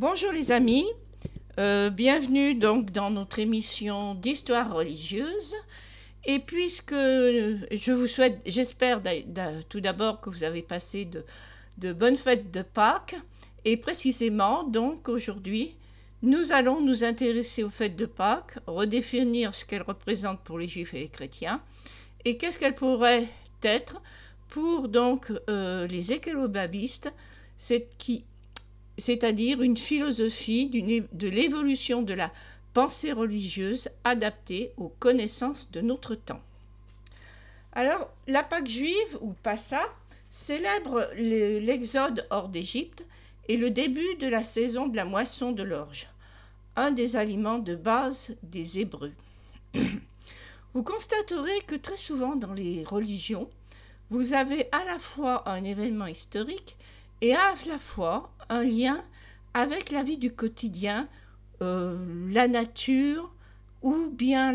Bonjour les amis, bienvenue donc dans notre émission d'histoire religieuse. Et puisque je vous souhaite, j'espère tout d'abord que vous avez passé de bonnes fêtes de Pâques. Et précisément, donc aujourd'hui, nous allons nous intéresser aux fêtes de Pâques, redéfinir ce qu'elles représentent pour les Juifs et les chrétiens, et qu'est-ce qu'elles pourraient être pour donc les écolo-babistes, c'est-à-dire une philosophie de l'évolution de la pensée religieuse adaptée aux connaissances de notre temps. Alors, la Pâque juive, ou Passa, célèbre l'exode hors d'Égypte et le début de la saison de la moisson de l'orge, un des aliments de base des Hébreux. Vous constaterez que très souvent dans les religions, vous avez à la fois un événement historique et à la fois un lien avec la vie du quotidien, la nature ou bien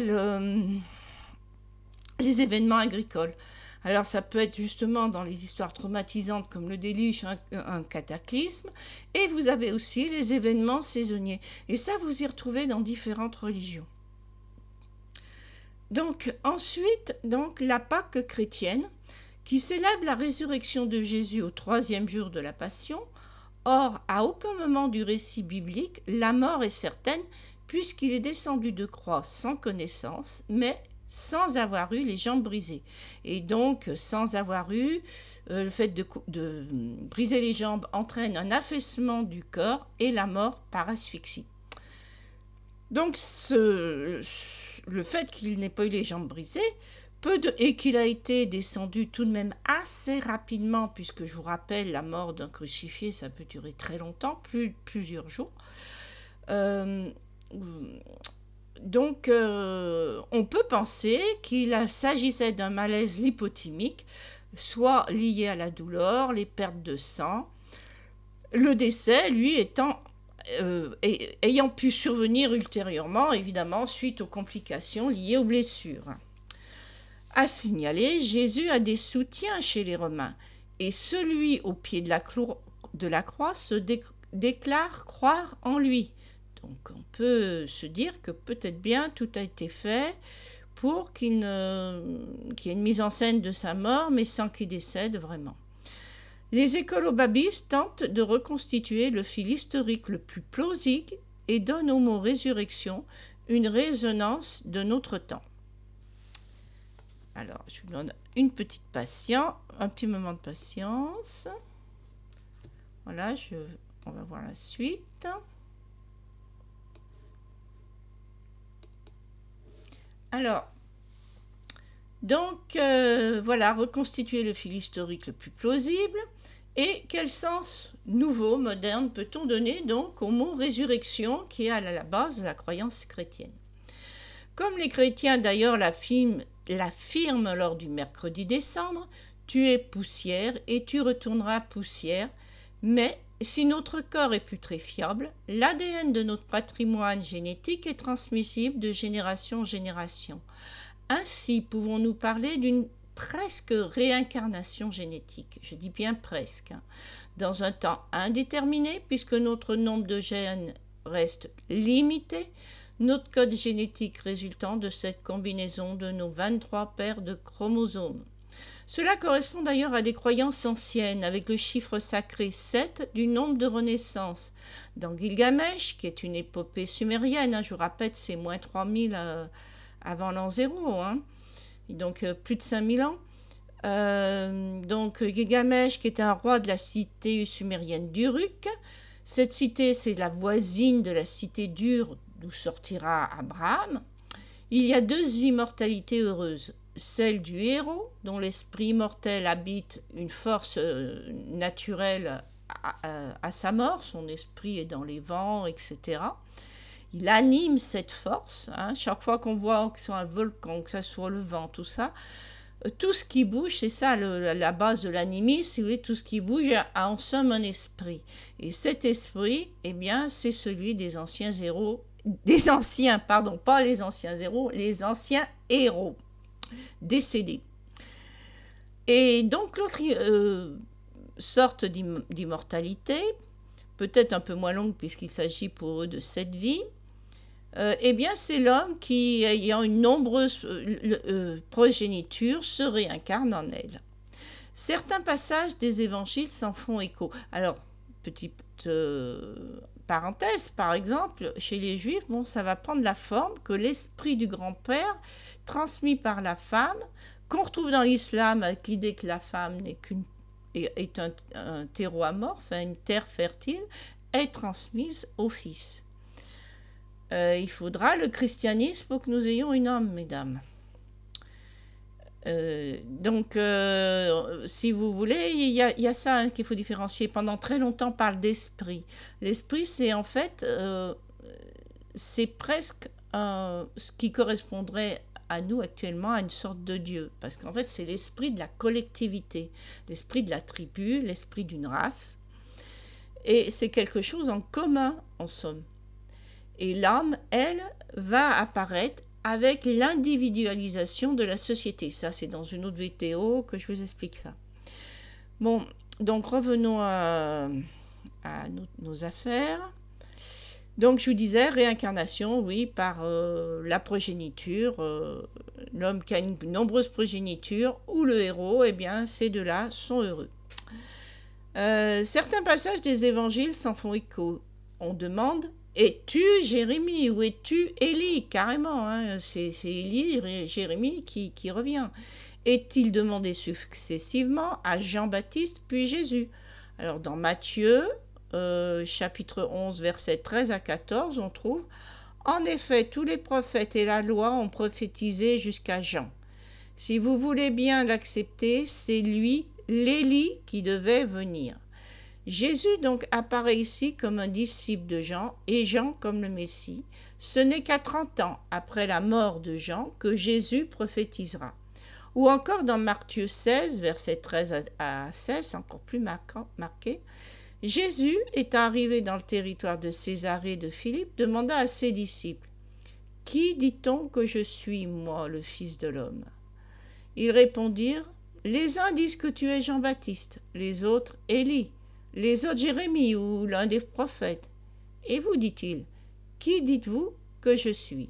les événements agricoles. Alors ça peut être justement dans les histoires traumatisantes comme le déluge, un cataclysme, et vous avez aussi les événements saisonniers. Et ça, vous y retrouvez dans différentes religions. Donc ensuite, la Pâque chrétienne, qui célèbre la résurrection de Jésus au 3e jour de la Passion. Or, à aucun moment du récit biblique, la mort est certaine, puisqu'il est descendu de croix sans connaissance, mais sans avoir eu les jambes brisées. Et donc, sans avoir eu, le fait de briser les jambes entraîne un affaissement du corps et la mort par asphyxie. Donc, le fait qu'il n'ait pas eu les jambes brisées, et qu'il a été descendu tout de même assez rapidement, puisque je vous rappelle, la mort d'un crucifié, ça peut durer très longtemps, plusieurs jours. Donc, on peut penser qu'il s'agissait d'un malaise lipothymique, soit lié à la douleur, les pertes de sang, le décès, lui, ayant pu survenir ultérieurement, évidemment, suite aux complications liées aux blessures. À signaler, Jésus a des soutiens chez les Romains, et celui au pied de la croix se déclare croire en lui. Donc on peut se dire que peut-être bien tout a été fait pour qu'il y ait une mise en scène de sa mort, mais sans qu'il décède vraiment. Les écolo-babistes tentent de reconstituer le fil historique le plus plausible et donnent au mot résurrection une résonance de notre temps. Alors, je vous donne un petit moment de patience. Voilà, on va voir la suite. Alors, donc, voilà, reconstituer le fil historique le plus plausible. Et quel sens nouveau, moderne, peut-on donner donc au mot résurrection qui est à la base de la croyance chrétienne? Comme les chrétiens d'ailleurs l'affirment lors du mercredi des cendres, tu es poussière et tu retourneras poussière, mais si notre corps est putréfiable, l'ADN de notre patrimoine génétique est transmissible de génération en génération. Ainsi pouvons-nous parler d'une presque réincarnation génétique, je dis bien presque, dans un temps indéterminé puisque notre nombre de gènes reste limité, notre code génétique résultant de cette combinaison de nos 23 paires de chromosomes. Cela correspond d'ailleurs à des croyances anciennes, avec le chiffre sacré 7 du nombre de renaissances. Dans Gilgamesh, qui est une épopée sumérienne, je vous rappelle, c'est moins 3000 avant l'an 0, donc plus de 5000 ans. Donc Gilgamesh, qui était un roi de la cité sumérienne d'Uruk. Cette cité, c'est la voisine de la cité d'Ur, d'où sortira Abraham. Il y a deux immortalités heureuses, celle du héros, dont l'esprit immortel habite une force naturelle à sa mort, son esprit est dans les vents, etc. Il anime cette force, chaque fois qu'on voit que ce soit un volcan, que ce soit le vent, tout ça, tout ce qui bouge, c'est ça la base de l'animisme, oui, tout ce qui bouge a en somme un esprit. Et cet esprit, eh bien, c'est celui des anciens héros, pas les anciens héros, les anciens héros décédés. Et donc l'autre sorte d'immortalité peut-être un peu moins longue puisqu'il s'agit pour eux de 7 vies, eh bien c'est l'homme qui, ayant une nombreuse progéniture, se réincarne en elle. Certains passages des évangiles s'en font écho. Alors, petite parenthèse, par exemple, chez les Juifs, bon, ça va prendre la forme que l'esprit du grand-père, transmis par la femme, qu'on retrouve dans l'islam avec l'idée que la femme est un terreau amorphe, une terre fertile, est transmise au fils. Il faudra le christianisme pour que nous ayons une âme, mesdames. Donc, si vous voulez, il y a ça hein, qu'il faut différencier. Pendant très longtemps, on parle d'esprit. L'esprit, c'est en fait, c'est presque ce qui correspondrait à nous actuellement à une sorte de Dieu. Parce qu'en fait, c'est l'esprit de la collectivité, l'esprit de la tribu, l'esprit d'une race. Et c'est quelque chose en commun, en somme. Et l'âme, elle, va apparaître avec l'individualisation de la société. Ça, c'est dans une autre vidéo que je vous explique ça. Bon, donc revenons à nos affaires. Donc, je vous disais, réincarnation, oui, par la progéniture. L'homme qui a une nombreuse progéniture, ou le héros, eh bien, ces deux-là sont heureux. Certains passages des évangiles s'en font écho. On demande... Es-tu Jérémie ou es-tu Élie? Carrément, hein, c'est Élie, Jérémie qui revient. Est-il demandé successivement à Jean-Baptiste puis Jésus? Alors dans Matthieu, chapitre 11, versets 13 à 14, on trouve « En effet, tous les prophètes et la loi ont prophétisé jusqu'à Jean. Si vous voulez bien l'accepter, c'est lui, l'Élie, qui devait venir. » Jésus donc apparaît ici comme un disciple de Jean et Jean comme le Messie. Ce n'est qu'à 30 ans après la mort de Jean que Jésus prophétisera. Ou encore dans Matthieu 16, versets 13 à 16, encore plus marqué, Jésus, étant arrivé dans le territoire de Césarée de Philippe, demanda à ses disciples « Qui dit-on que je suis, moi, le Fils de l'homme » Ils répondirent « Les uns disent que tu es Jean-Baptiste, les autres Élie. Les autres Jérémie ou l'un des prophètes. Et vous, dit-il, qui dites-vous que je suis?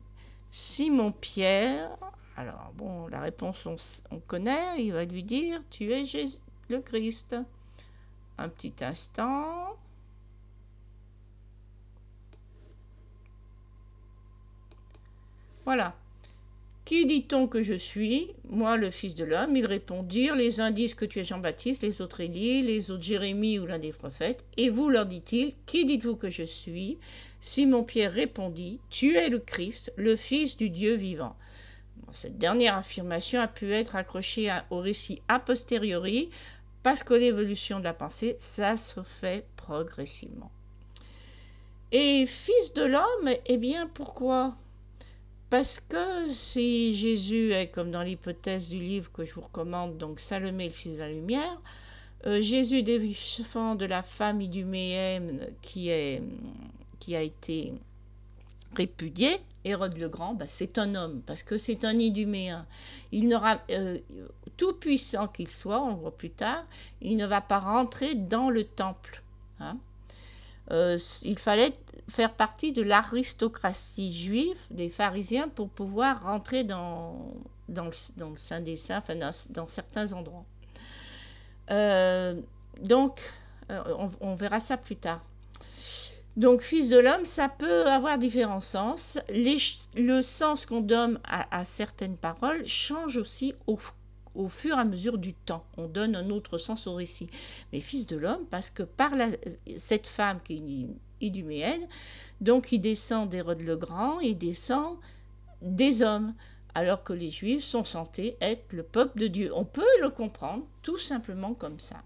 Simon Pierre, alors bon, la réponse on connaît, il va lui dire, tu es Jésus, le Christ. Un petit instant. Voilà. Qui dit-on que je suis? Moi, le Fils de l'homme. Ils répondirent, les uns disent que tu es Jean-Baptiste, les autres Élie, les autres Jérémie ou l'un des prophètes. Et vous, leur dit-il, qui dites-vous que je suis? Simon-Pierre répondit, tu es le Christ, le Fils du Dieu vivant. Bon, cette dernière affirmation a pu être accrochée au récit a posteriori, parce que l'évolution de la pensée, ça se fait progressivement. Et Fils de l'homme, eh bien, pourquoi ? Parce que si Jésus est comme dans l'hypothèse du livre que je vous recommande, donc Salomé, le fils de la lumière, Jésus défend de la femme iduméenne qui a été répudiée, Hérode le Grand, c'est un homme, parce que c'est un iduméen. Il n'aura, tout puissant qu'il soit, on le voit plus tard, il ne va pas rentrer dans le temple. Hein. Il fallait faire partie de l'aristocratie juive, des pharisiens, pour pouvoir rentrer dans le Saint des Saints, enfin dans certains endroits. Donc, on verra ça plus tard. Donc, Fils de l'homme, ça peut avoir différents sens. Le sens qu'on donne à certaines paroles change aussi au fur et à mesure du temps. On donne un autre sens au récit. Mais Fils de l'homme, parce que par cette femme qui est iduméenne, donc il descend d'Hérode le Grand, il descend des hommes, alors que les Juifs sont censés être le peuple de Dieu. On peut le comprendre tout simplement comme ça.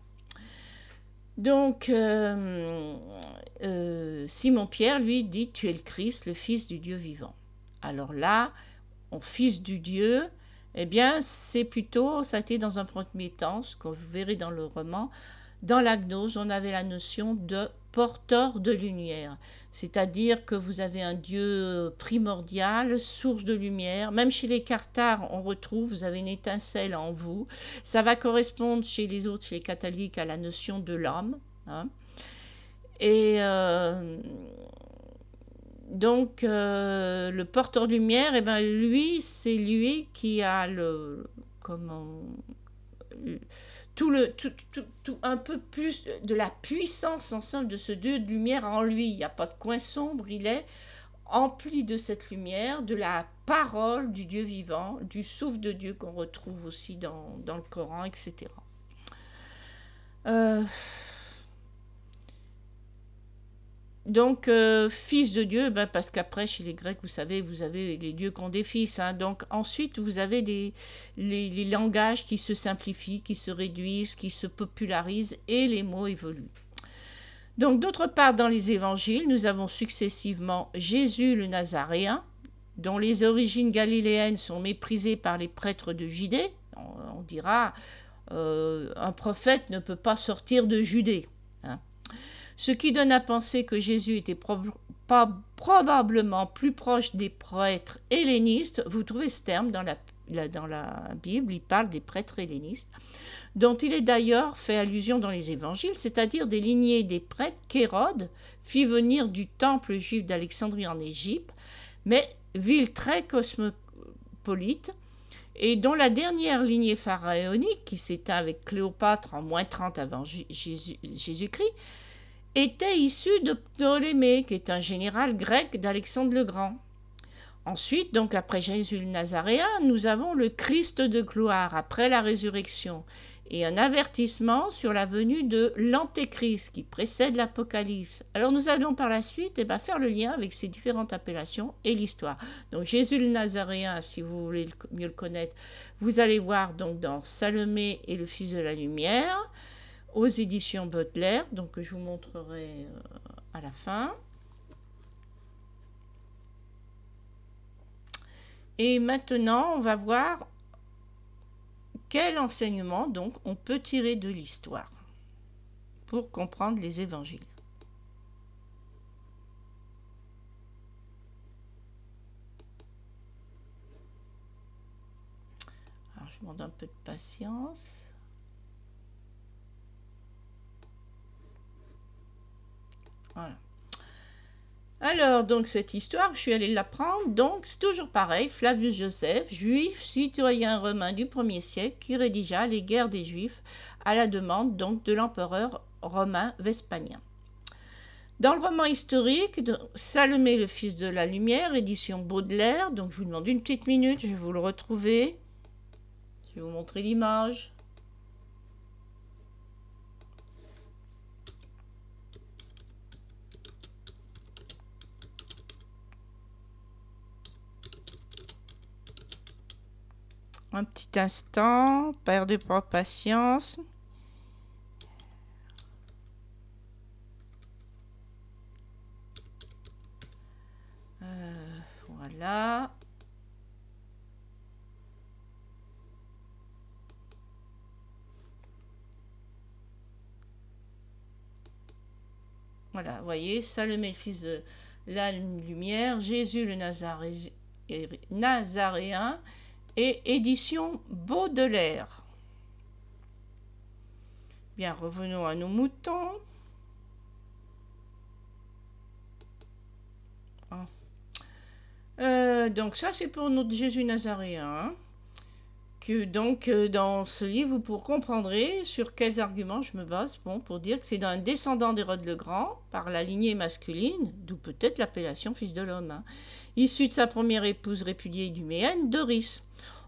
Donc, Simon-Pierre, lui, dit « Tu es le Christ, le Fils du Dieu vivant ». Alors là, Fils du Dieu, eh bien, c'est plutôt, ça a été dans un premier temps, ce que vous verrez dans le roman, dans la gnose, on avait la notion de porteur de lumière, c'est-à-dire que vous avez un Dieu primordial, source de lumière. Même chez les Cathares, on retrouve, vous avez une étincelle en vous. Ça va correspondre chez les autres, chez les catholiques, à la notion de l'âme. Hein. Et donc, le porteur de lumière, eh ben, lui, c'est lui qui a un peu plus de la puissance ensemble de ce Dieu de lumière en lui. Il n'y a pas de coin sombre, il est empli de cette lumière, de la parole du Dieu vivant, du souffle de Dieu qu'on retrouve aussi dans le Coran, etc. Donc, fils de Dieu, ben, parce qu'après, chez les Grecs, vous savez, vous avez les dieux qui ont des fils. Hein. Donc, ensuite, vous avez les langages qui se simplifient, qui se réduisent, qui se popularisent, et les mots évoluent. Donc, d'autre part, dans les évangiles, nous avons successivement Jésus le Nazaréen, dont les origines galiléennes sont méprisées par les prêtres de Judée. On dira, un prophète ne peut pas sortir de Judée. Hein. Ce qui donne à penser que Jésus était probablement plus proche des prêtres hellénistes. Vous trouvez ce terme dans la Bible, il parle des prêtres hellénistes, dont il est d'ailleurs fait allusion dans les évangiles, c'est-à-dire des lignées des prêtres qu'Hérode fit venir du temple juif d'Alexandrie en Égypte, mais ville très cosmopolite, et dont la dernière lignée pharaonique, qui s'éteint avec Cléopâtre en -30 avant Jésus-Christ, était issue de Ptolémée, qui est un général grec d'Alexandre le Grand. Ensuite, donc après Jésus le Nazaréen, nous avons le Christ de gloire après la résurrection et un avertissement sur la venue de l'Antéchrist qui précède l'Apocalypse. Alors nous allons par la suite faire le lien avec ces différentes appellations et l'histoire. Donc Jésus le Nazaréen, si vous voulez mieux le connaître, vous allez voir donc dans Salomé et le Fils de la Lumière, aux éditions Baudelaire, donc que je vous montrerai à la fin. Et maintenant, on va voir quel enseignement donc on peut tirer de l'histoire pour comprendre les évangiles. Alors, je demande un peu de patience. Voilà. Alors, donc, cette histoire, je suis allée l'apprendre. Donc, c'est toujours pareil. Flavius Joseph, juif, citoyen romain du 1er siècle, qui rédigea les guerres des Juifs à la demande donc de l'empereur romain Vespasien. Dans le roman historique, Salomé, le Fils de la Lumière, édition Baudelaire, donc je vous demande une petite minute, je vais vous le retrouver. Je vais vous montrer l'image. Un petit instant, perdez pas patience. Voilà. Voilà, vous voyez, Salomé, le Fils de la Lumière, Jésus le Nazaréen, et édition Baudelaire. Bien, revenons à nos moutons. Donc ça, c'est pour notre Jésus Nazaréen. Hein, que donc, dans ce livre, vous comprendrez sur quels arguments je me base pour dire que c'est d'un descendant d'Hérode le Grand, par la lignée masculine, d'où peut-être l'appellation fils de l'homme, hein, issu de sa première épouse répudiée d'Uméenne, Doris.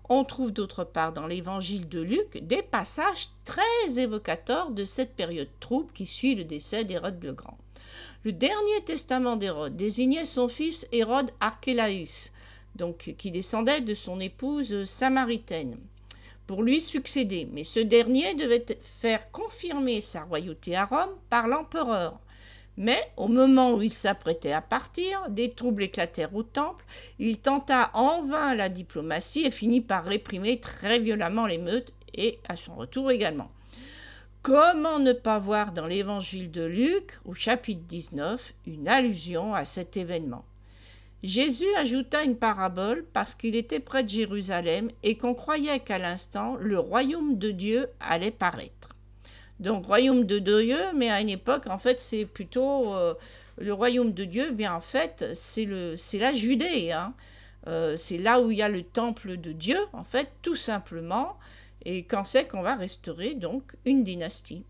On trouve d'autre part dans l'évangile de Luc des passages très évocateurs de cette période trouble qui suit le décès d'Hérode le Grand. Le dernier testament d'Hérode désignait son fils Hérode Archélaüs, donc qui descendait de son épouse samaritaine, pour lui succéder. Mais ce dernier devait faire confirmer sa royauté à Rome par l'empereur. Mais au moment où il s'apprêtait à partir, des troubles éclatèrent au temple. Il tenta en vain la diplomatie et finit par réprimer très violemment l'émeute et à son retour également. Comment ne pas voir dans l'évangile de Luc, au chapitre 19, une allusion à cet événement? Jésus ajouta une parabole parce qu'il était près de Jérusalem et qu'on croyait qu'à l'instant, le royaume de Dieu allait paraître. Donc, royaume de Dieu, mais à une époque, en fait, c'est plutôt le royaume de Dieu. Bien, en fait, c'est la Judée. Hein. C'est là où il y a le temple de Dieu, en fait, tout simplement. Et quand c'est qu'on va restaurer, donc, une dynastie.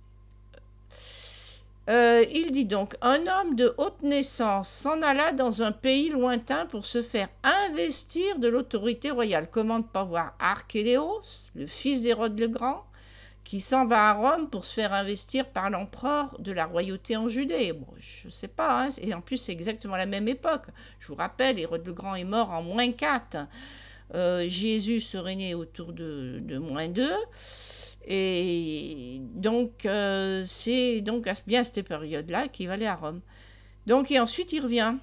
Il dit donc, un homme de haute naissance s'en alla dans un pays lointain pour se faire investir de l'autorité royale. Comment ne pas voir Archéléos, le fils d'Hérode le Grand, qui s'en va à Rome pour se faire investir par l'empereur de la royauté en Judée. Bon, je ne sais pas, hein, et en plus c'est exactement la même époque. Je vous rappelle, Hérode le Grand est mort en -4. Jésus serait né autour de -2. Et donc, c'est donc bien à cette période-là qu'il va aller à Rome. Donc, et ensuite, il revient.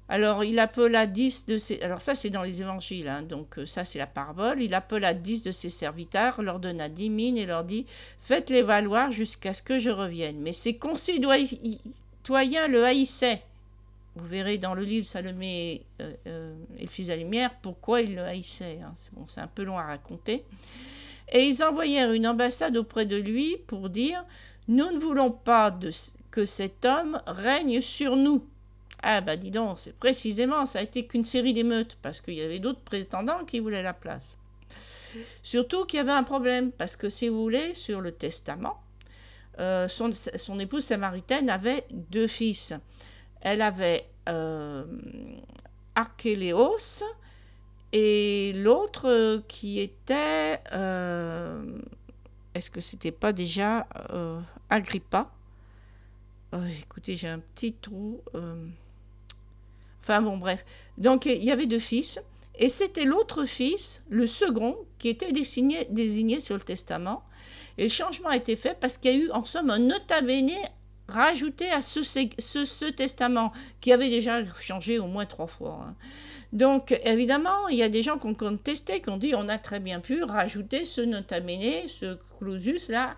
Alors, il appela 10 de ses... Alors, ça, c'est dans les évangiles, hein, donc ça, c'est la parabole. Il appela 10 de ses serviteurs, leur donna 10 mines et leur dit « Faites-les valoir jusqu'à ce que je revienne. » Mais ses concitoyens le haïssaient. Vous verrez dans le livre Salomé et le Fils de la Lumière pourquoi ils le haïssaient. Hein. C'est un peu long à raconter. Et ils envoyèrent une ambassade auprès de lui pour dire « Nous ne voulons pas que cet homme règne sur nous. » Ah bah dis donc, c'est précisément, ça a été qu'une série d'émeutes, parce qu'il y avait d'autres prétendants qui voulaient la place. Surtout qu'il y avait un problème, parce que si vous voulez, sur le testament, son épouse samaritaine avait 2 fils. Elle avait Archéléos, et l'autre qui était... est-ce que c'était pas déjà Agrippa? Écoutez, j'ai un petit trou. Enfin bon, bref. Donc, il y avait 2 fils. Et c'était l'autre fils, le second, qui était désigné sur le testament. Et le changement a été fait parce qu'il y a eu, en somme, un nota bene rajouté à ce testament, qui avait déjà changé au moins 3 fois. Hein. Donc, évidemment, il y a des gens qui ont contesté, qui ont dit on a très bien pu rajouter ce nota bene, ce clausus-là,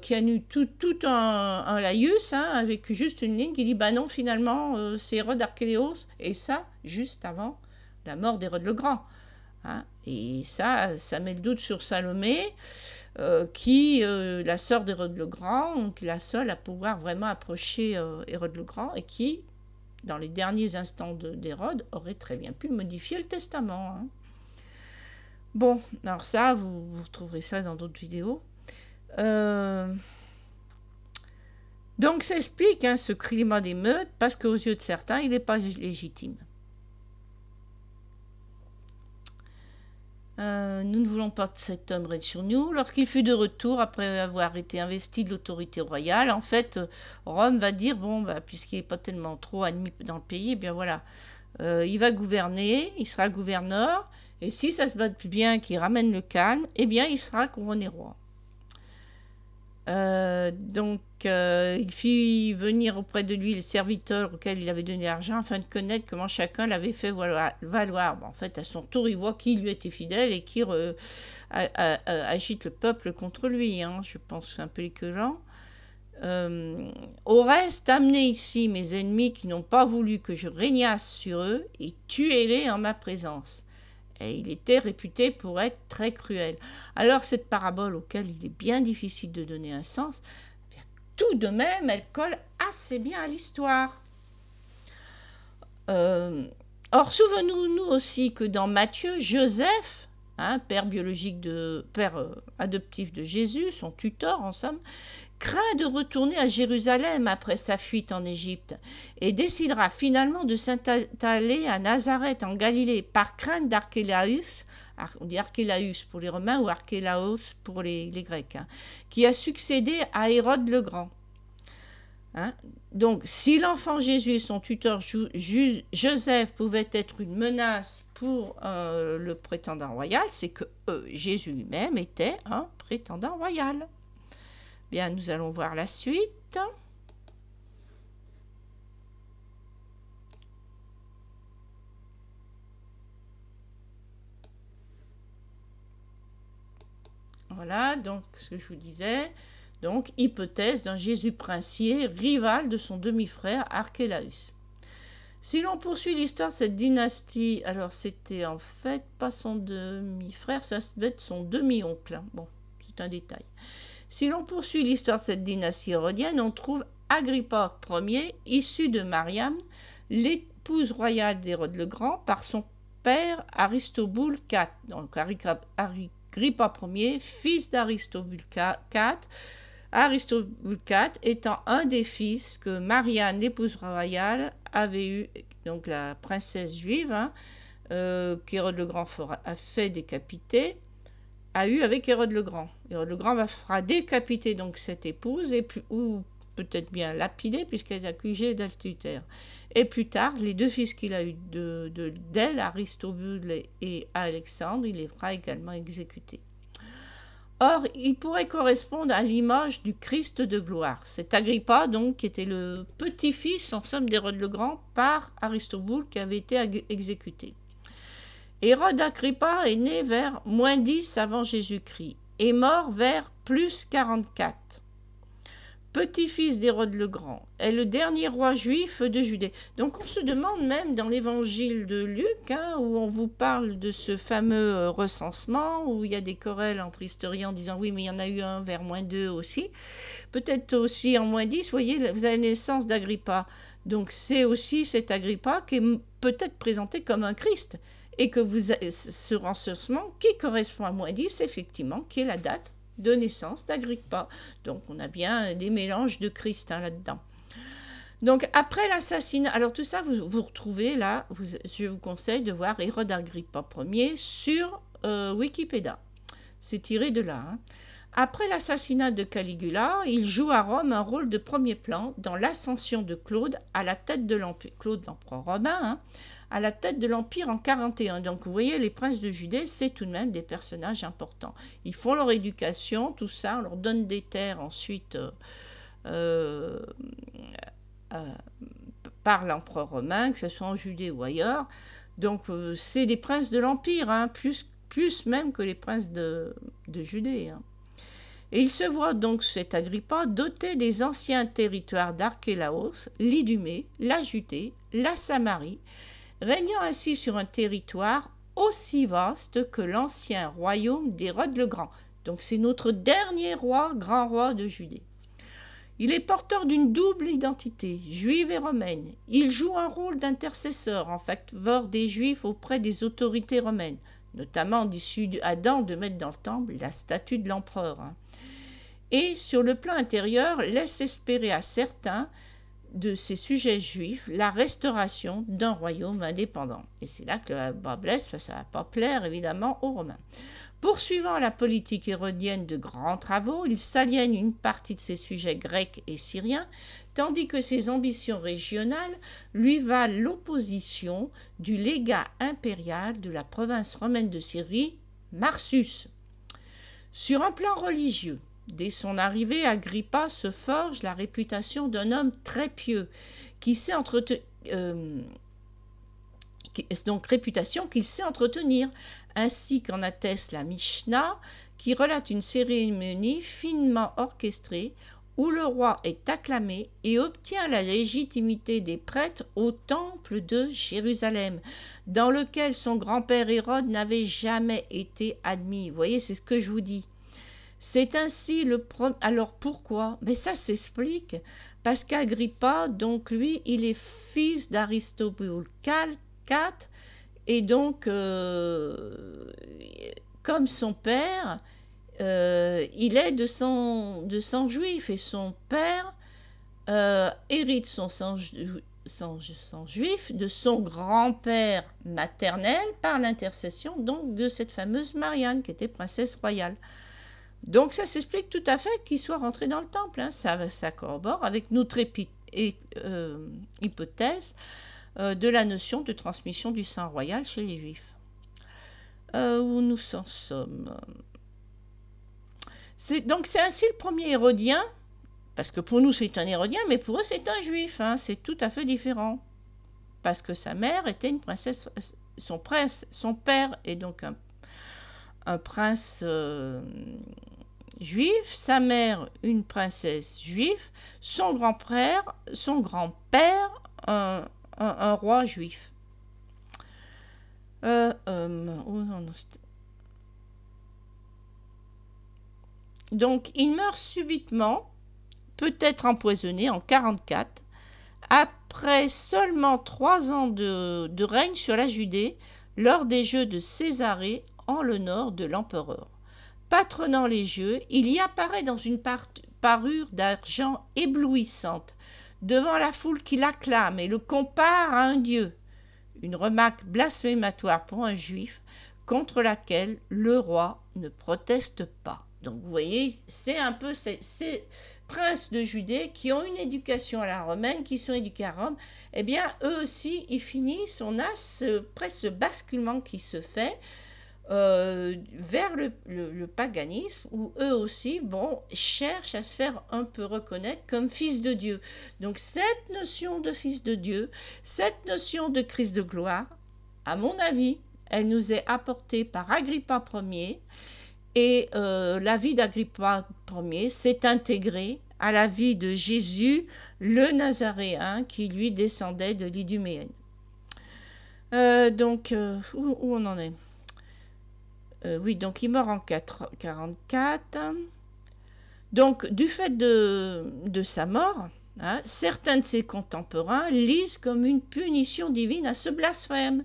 qui a eu tout un laïus, hein, avec juste une ligne qui dit bah non, finalement, c'est Hérode Archéléos, et ça, juste avant la mort d'Hérode le Grand. Hein. Et ça met le doute sur Salomé, qui, la sœur d'Hérode le Grand, donc la seule à pouvoir vraiment approcher Hérode le Grand, et qui, dans les derniers instants d'Hérode, aurait très bien pu modifier le testament. Hein. Bon, alors ça, vous retrouverez ça dans d'autres vidéos. Donc ça explique hein, ce climat d'émeute, parce qu'aux yeux de certains, il n'est pas légitime. Nous ne voulons pas que cet homme règne sur nous. Lorsqu'il fut de retour, après avoir été investi de l'autorité royale, en fait, Rome va dire, bon, bah, puisqu'il n'est pas tellement trop admis dans le pays, eh bien voilà, il va gouverner, il sera gouverneur, et si ça se bat bien, qu'il ramène le calme, eh bien, il sera couronné roi. Donc, il fit venir auprès de lui les serviteurs auxquels il avait donné l'argent afin de connaître comment chacun l'avait fait valoir. Bon, en fait, à son tour, il voit qui lui était fidèle et qui agite le peuple contre lui. Hein. Je pense que c'est un peu l'équivalent. Au reste, amenez ici mes ennemis qui n'ont pas voulu que je régnasse sur eux et tuez-les en ma présence. Et il était réputé pour être très cruel. Alors cette parabole auquel il est bien difficile de donner un sens, tout de même, elle colle assez bien à l'histoire. Or, souvenons-nous aussi que dans Matthieu, Joseph, hein, père adoptif de Jésus, son tuteur en somme, craint de retourner à Jérusalem après sa fuite en Égypte et décidera finalement de s'installer à Nazareth en Galilée par crainte d'Archélaüs, on dit Archélaüs pour les Romains ou Archélaos pour les Grecs, hein, qui a succédé à Hérode le Grand. Hein. Donc, si l'enfant Jésus et son tuteur Joseph pouvaient être une menace pour le prétendant royal, c'est que Jésus lui-même était un prétendant royal. Bien, nous allons voir la suite. Voilà, donc ce que je vous disais. Donc, hypothèse d'un Jésus princier, rival de son demi-frère Archélaüs. Si l'on poursuit l'histoire de cette dynastie, alors c'était en fait pas son demi-frère, ça devait être son demi-oncle. Hein. Bon, c'est un détail. Si l'on poursuit l'histoire de cette dynastie hérodienne, on trouve Agrippa Ier, issu de Mariam, l'épouse royale d'Hérode le Grand, par son père Aristoboule IV. Donc Agrippa Ier, fils d'Aristoboule IV, Aristoboule IV étant un des fils que Marianne, l'épouse royale, avait eu, donc la princesse juive, qu'Hérode le Grand a fait décapiter, a eu avec Hérode le Grand. Hérode le Grand fera décapiter donc cette épouse, ou peut-être bien lapider, puisqu'elle est accusée d'adultère. Et plus tard, les deux fils qu'il a eu d'elle, Aristobules et Alexandre, il les fera également exécuter. Or, il pourrait correspondre à l'image du Christ de gloire. C'est Agrippa, donc, qui était le petit-fils, en somme, d'Hérode le Grand par Aristoboule, qui avait été exécuté. Hérode Agrippa est né vers -10 avant Jésus-Christ et mort vers +44. Petit-fils d'Hérode le Grand, est le dernier roi juif de Judée. Donc on se demande même dans l'évangile de Luc, où on vous parle de ce fameux recensement, où il y a des querelles entre historiens en disant oui mais il y en a eu un vers -2 aussi, peut-être aussi en -10, vous voyez, vous avez la naissance d'Agrippa. Donc c'est aussi cet Agrippa qui est peut-être présenté comme un Christ, et que vous avez ce recensement qui correspond à -10, effectivement, qui est la date de naissance d'Agrippa. Donc on a bien des mélanges de Christ là-dedans. Donc après l'assassinat, alors tout ça vous retrouvez là, je vous conseille de voir Hérode Agrippa Ier sur Wikipédia. C'est tiré de là. Après l'assassinat de Caligula, il joue à Rome un rôle de premier plan dans l'ascension de Claude à la tête de l'Empire. Claude, l'empereur romain, à la tête de l'Empire en 41. Donc vous voyez, les princes de Judée, c'est tout de même des personnages importants. Ils font leur éducation, tout ça, on leur donne des terres ensuite par l'empereur romain, que ce soit en Judée ou ailleurs. Donc c'est des princes de l'Empire, plus même que les princes de Judée. Et il se voit donc, cet Agrippa, doté des anciens territoires d'Archélaos, l'Idumée, la Judée, la Samarie, régnant ainsi sur un territoire aussi vaste que l'ancien royaume d'Hérode le Grand. Donc c'est notre dernier roi, grand roi de Judée. Il est porteur d'une double identité, juive et romaine. Il joue un rôle d'intercesseur en faveur des Juifs auprès des autorités romaines, notamment d'issue d'Adam de mettre dans le temple la statue de l'empereur. Et sur le plan intérieur, laisse espérer à certains de ces sujets juifs la restauration d'un royaume indépendant. Et c'est là que le bas blesse, ça ne va pas plaire évidemment aux Romains. Poursuivant la politique hérodienne de grands travaux, il s'aliène une partie de ses sujets grecs et syriens, tandis que ses ambitions régionales lui valent l'opposition du légat impérial de la province romaine de Syrie, Marsus. Sur un plan religieux, dès son arrivée, Agrippa se forge la réputation d'un homme très pieux, qui sait réputation qu'il sait entretenir, ainsi qu'en atteste la Mishnah, qui relate une cérémonie finement orchestrée où le roi est acclamé et obtient la légitimité des prêtres au temple de Jérusalem, dans lequel son grand-père Hérode n'avait jamais été admis. Vous voyez, c'est ce que je vous dis. C'est ainsi le premier. Alors pourquoi? Mais ça s'explique parce qu'Agrippa, donc lui, il est fils d'Aristoboule IV et donc comme son père, il est de sang juif et son père hérite son sang juif de son grand-père maternel par l'intercession donc de cette fameuse Marianne qui était princesse royale. Donc ça s'explique tout à fait qu'il soit rentré dans le temple. Ça corrobore avec notre hypothèse de la notion de transmission du sang royal chez les Juifs. Où nous en sommes. Donc c'est ainsi le premier Hérodien, parce que pour nous c'est un Hérodien, mais pour eux c'est un Juif. C'est tout à fait différent. Parce que sa mère était une princesse, son père est donc un prince juif, sa mère une princesse juive, son grand-père un roi juif. Donc, il meurt subitement, peut-être empoisonné en 44, après seulement 3 ans de règne sur la Judée, lors des Jeux de Césarée, en l'honneur de l'empereur. Patronnant les Jeux, il y apparaît dans une parure d'argent éblouissante, devant la foule qui l'acclame et le compare à un dieu. Une remarque blasphématoire pour un juif, contre laquelle le roi ne proteste pas. Donc vous voyez, c'est un peu ces princes de Judée qui ont une éducation à la romaine, qui sont éduqués à Rome, eh bien eux aussi, ils finissent, on a presque ce basculement qui se fait vers le paganisme, où eux aussi, bon, cherchent à se faire un peu reconnaître comme fils de Dieu. Donc cette notion de fils de Dieu, cette notion de Christ de gloire, à mon avis, elle nous est apportée par Agrippa Ier, et la vie d'Agrippa Ier s'est intégrée à la vie de Jésus, le Nazaréen, qui lui descendait de l'Iduméenne. Donc, où on en est? Oui, donc il meurt en 44. Donc, du fait de sa mort, hein, certains de ses contemporains lisent comme une punition divine à ce blasphème.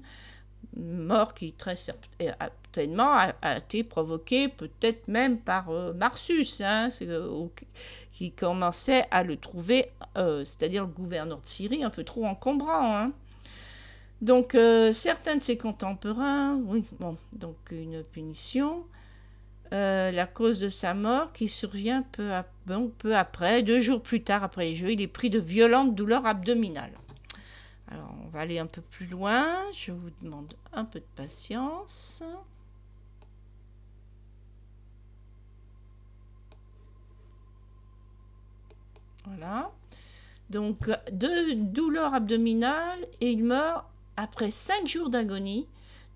Mort qui très certainement a été provoquée peut-être même par Marsus, hein, qui commençait à le trouver, c'est-à-dire le gouverneur de Syrie, un peu trop encombrant. Hein. Donc, certains de ses contemporains, oui, bon, donc une punition. La cause de sa mort qui survient peu après, 2 jours plus tard après les Jeux, il est pris de violentes douleurs abdominales. Alors, on va aller un peu plus loin. Je vous demande un peu de patience. Voilà. Donc, de douleurs abdominales, et il meurt après 5 jours d'agonie.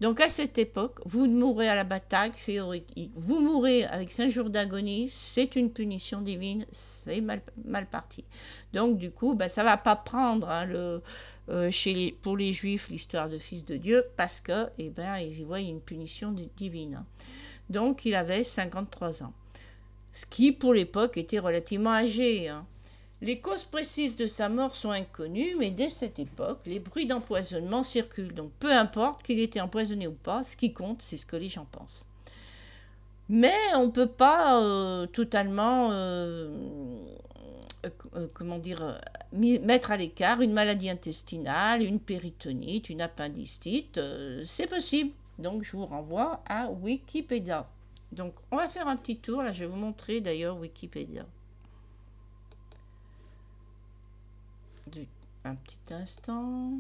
Donc, à cette époque, vous mourrez à la bataille, c'est héroïque. Vous mourrez avec 5 jours d'agonie, c'est une punition divine, c'est mal parti. Donc, du coup, ça ne va pas prendre hein, pour les Juifs l'histoire de fils de Dieu, parce que, ils y voient une punition divine. Hein. Donc, il avait 53 ans. Ce qui, pour l'époque, était relativement âgé. Hein. Les causes précises de sa mort sont inconnues, mais dès cette époque, les bruits d'empoisonnement circulent. Donc peu importe qu'il ait été empoisonné ou pas, ce qui compte, c'est ce que les gens pensent. Mais on ne peut pas totalement mettre à l'écart une maladie intestinale, une péritonite, une appendicite. C'est possible. Donc je vous renvoie à Wikipédia. Donc on va faire un petit tour. Là, je vais vous montrer d'ailleurs Wikipédia. Un petit instant.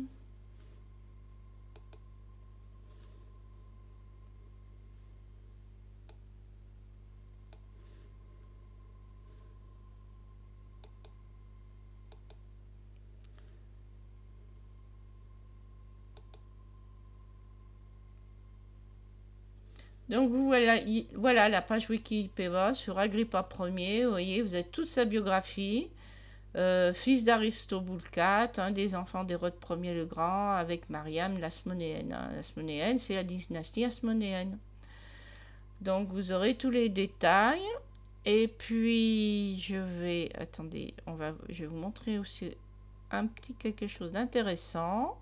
Donc voilà la page Wikipédia sur Agrippa Ier. Vous voyez, vous avez toute sa biographie. Fils d'Aristoboulcate, un des enfants d'Hérode Ier le Grand, avec Mariam l'Asmonéenne. Hein. L'Asmonéenne, c'est la dynastie asmonéenne. Donc vous aurez tous les détails. Et puis je vais, attendez, je vais vous montrer aussi un petit quelque chose d'intéressant.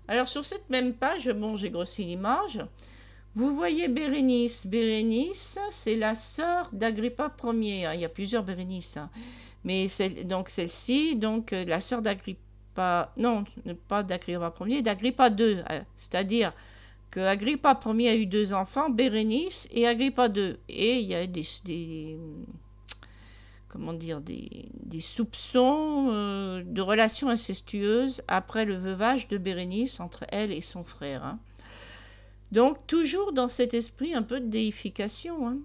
Alors sur cette même page, bon, j'ai grossi l'image. Vous voyez Bérénice. Bérénice, c'est la sœur d'Agrippa Ier. Il y a plusieurs Bérénices. Hein. Mais donc celle-ci, donc la sœur d'Agrippa, non, pas d'Agrippa Ier, d'Agrippa II. C'est-à-dire que Agrippa Ier a eu 2 enfants, Bérénice et Agrippa II. Et il y a des soupçons de relations incestueuses après le veuvage de Bérénice entre elle et son frère. Hein. Donc, toujours dans cet esprit un peu de déification. Hein.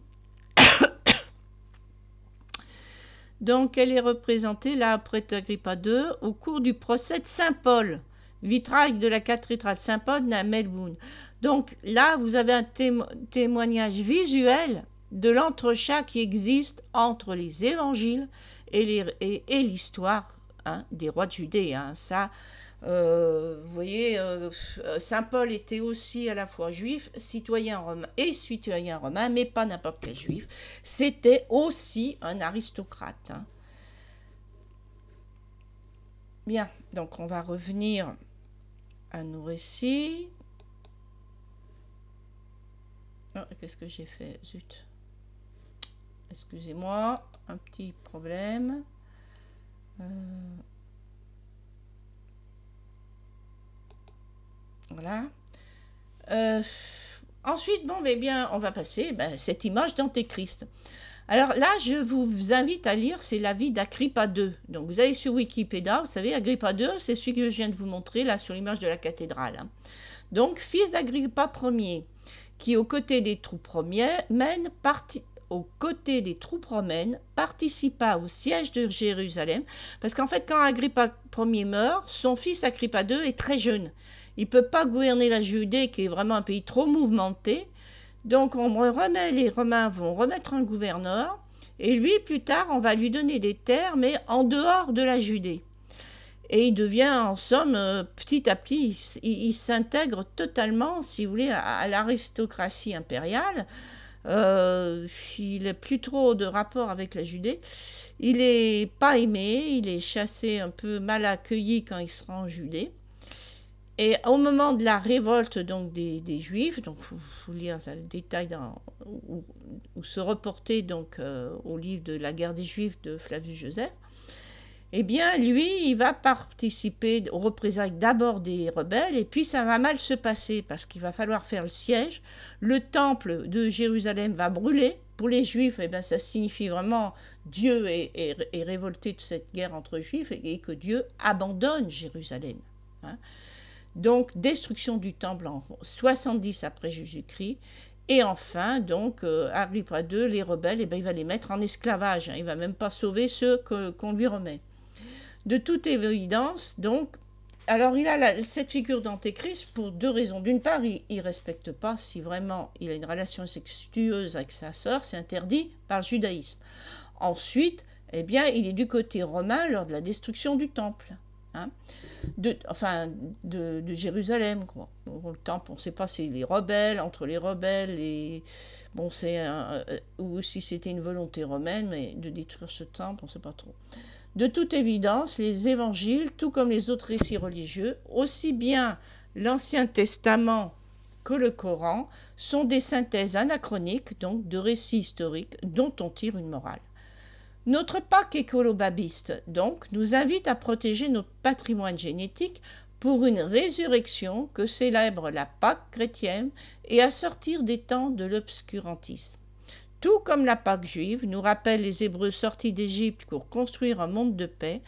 Donc, elle est représentée, là, après Agrippa II, au cours du procès de Saint-Paul, vitrail de la cathédrale Saint-Paul à Melbourne. Donc, là, vous avez un témoignage visuel de l'entrechat qui existe entre les évangiles et l'histoire, hein, des rois de Judée. Hein. Ça, vous voyez, Saint Paul était aussi à la fois juif, citoyen romain, mais pas n'importe quel juif. C'était aussi un aristocrate. Hein. Bien, donc on va revenir à nos récits. Oh, qu'est-ce que j'ai fait? Zut. Excusez-moi, un petit problème. Voilà. Ensuite, bon, mais bien, on va passer cette image d'Antéchrist. Alors là, je vous invite à lire, c'est la vie d'Agrippa II. Donc vous allez sur Wikipédia, vous savez, Agrippa II, c'est celui que je viens de vous montrer là sur l'image de la cathédrale. Hein. Donc, fils d'Agrippa Ier, qui aux côtés des troupes romaines participa au siège de Jérusalem, parce qu'en fait, quand Agrippa Ier meurt, son fils Agrippa II est très jeune. Il ne peut pas gouverner la Judée, qui est vraiment un pays trop mouvementé. Donc les Romains vont remettre un gouverneur, et lui, plus tard, on va lui donner des terres, mais en dehors de la Judée. Et il devient, en somme, petit à petit, il s'intègre totalement, si vous voulez, à l'aristocratie impériale. Il n'a plus trop de rapport avec la Judée. Il n'est pas aimé, il est chassé, un peu mal accueilli quand il sera en Judée. Et au moment de la révolte donc des Juifs, donc faut lire le détail ou se reporter donc au livre de la guerre des Juifs de Flavius Joseph, eh bien lui, il va participer aux représailles d'abord des rebelles, et puis ça va mal se passer parce qu'il va falloir faire le siège. Le temple de Jérusalem va brûler. Pour les Juifs, eh bien, ça signifie vraiment Dieu est révolté de cette guerre entre Juifs et que Dieu abandonne Jérusalem. Hein. Donc, destruction du temple en 70 après Jésus-Christ. Et enfin, donc, Agrippa II, les rebelles, eh bien, il va les mettre en esclavage. Hein. Il ne va même pas sauver ceux qu'on lui remet. De toute évidence, donc, alors il a cette figure d'antéchrist pour deux raisons. D'une part, il ne respecte pas, si vraiment il a une relation sexueuse avec sa sœur, c'est interdit par le judaïsme. Ensuite, eh bien, il est du côté romain lors de la destruction du temple. Hein. De Jérusalem. Quoi. Bon, le temple, on ne sait pas si c'est les rebelles, entre les rebelles, bon, ou si c'était une volonté romaine, mais de détruire ce temple, on ne sait pas trop. De toute évidence, les évangiles, tout comme les autres récits religieux, aussi bien l'Ancien Testament que le Coran, sont des synthèses anachroniques, donc de récits historiques dont on tire une morale. Notre Pâques écolobabiste, donc, nous invite à protéger notre patrimoine génétique pour une résurrection que célèbre la Pâque chrétienne et à sortir des temps de l'obscurantisme. Tout comme la Pâque juive nous rappelle les Hébreux sortis d'Égypte pour construire un monde de paix,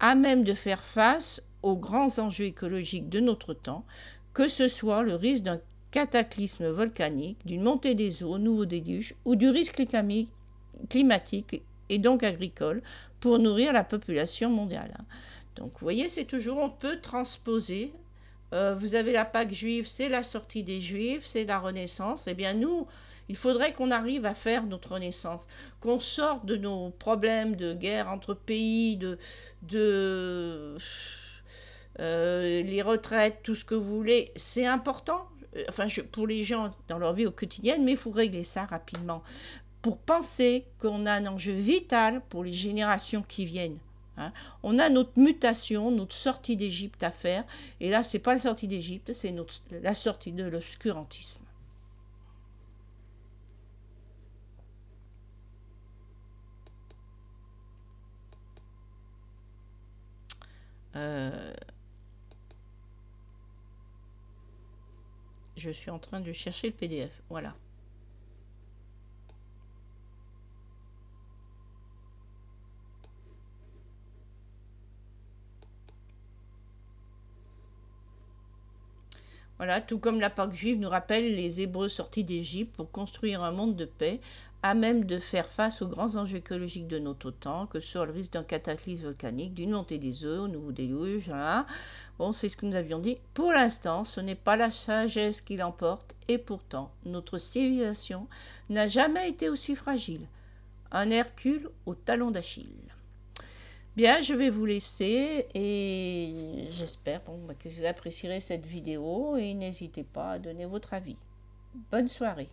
à même de faire face aux grands enjeux écologiques de notre temps, que ce soit le risque d'un cataclysme volcanique, d'une montée des eaux, nouveau déluge, ou du risque climatique et donc agricole pour nourrir la population mondiale. Donc vous voyez, c'est toujours, on peut transposer. Vous avez la Pâque juive, c'est la sortie des Juifs, c'est la Renaissance. Eh bien nous, il faudrait qu'on arrive à faire notre Renaissance, qu'on sorte de nos problèmes de guerre entre pays, les retraites, tout ce que vous voulez. C'est important, pour les gens dans leur vie au quotidien, mais il faut régler ça rapidement pour penser qu'on a un enjeu vital pour les générations qui viennent. Hein. On a notre mutation, notre sortie d'Égypte à faire, et là, ce n'est pas la sortie d'Égypte, c'est la sortie de l'obscurantisme. Je suis en train de chercher le PDF, voilà. Voilà, tout comme la Pâque juive nous rappelle les Hébreux sortis d'Égypte pour construire un monde de paix, à même de faire face aux grands enjeux écologiques de notre temps, que ce soit le risque d'un cataclysme volcanique, d'une montée des eaux, nouveau déluge, voilà. Bon, c'est ce que nous avions dit. Pour l'instant, ce n'est pas la sagesse qui l'emporte, et pourtant, notre civilisation n'a jamais été aussi fragile. Un Hercule au talon d'Achille. Bien, je vais vous laisser et j'espère que vous apprécierez cette vidéo et n'hésitez pas à donner votre avis. Bonne soirée.